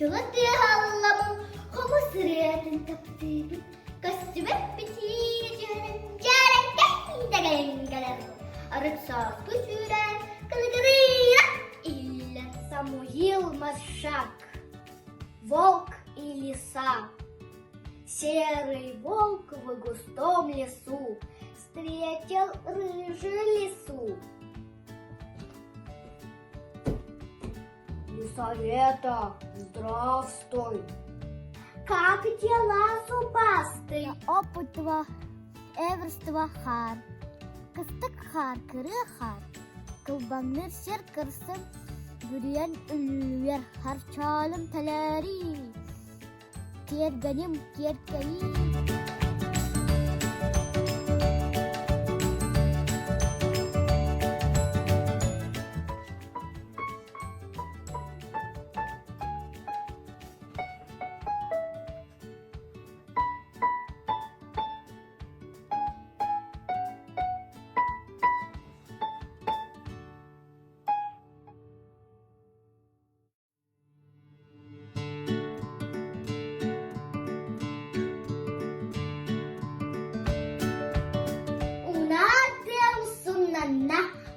تغطي هاللمم خمس ريات تبتيب كسبت بتيجي جارك دقين قلب أرتصاص كسورة كالقريرة إلا Самуил Маршак. Волк и лиса. Серый волк в густом лесу встретил рыжую лису. Лисавета, здравствуй! Как дела, зубастый? Опытва, эверства хар, кыстык хар, кыры хар, кылбанныр сер кырсын, бүрен үлвер харчалым тәләри, кергенім керкейі.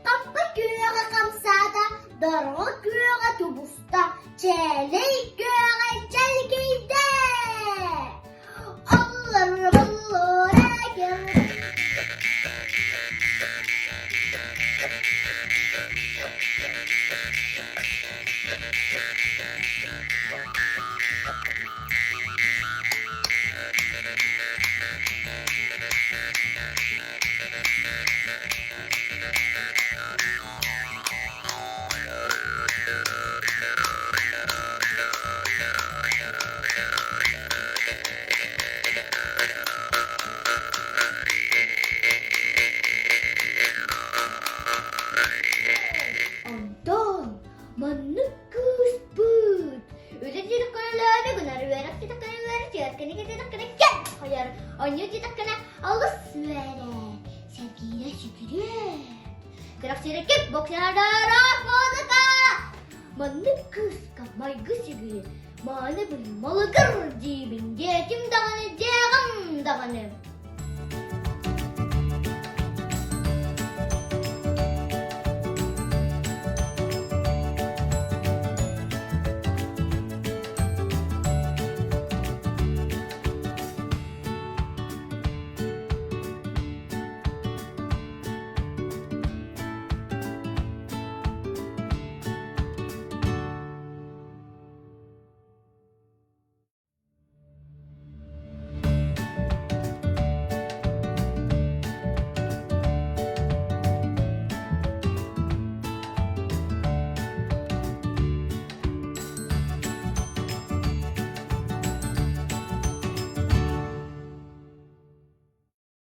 Kapı göğe kamsada, darı göğe tubusta, çelik göğe çelgide. Allah'ım Allah'a gel. Onu tidak kena Allah suara. Sakira syukur. Gerak sedikit boxnya darah vodka. Menekus kamai gusigir. Mana beli malagar jibin dia kim tangannya jangan tangannya.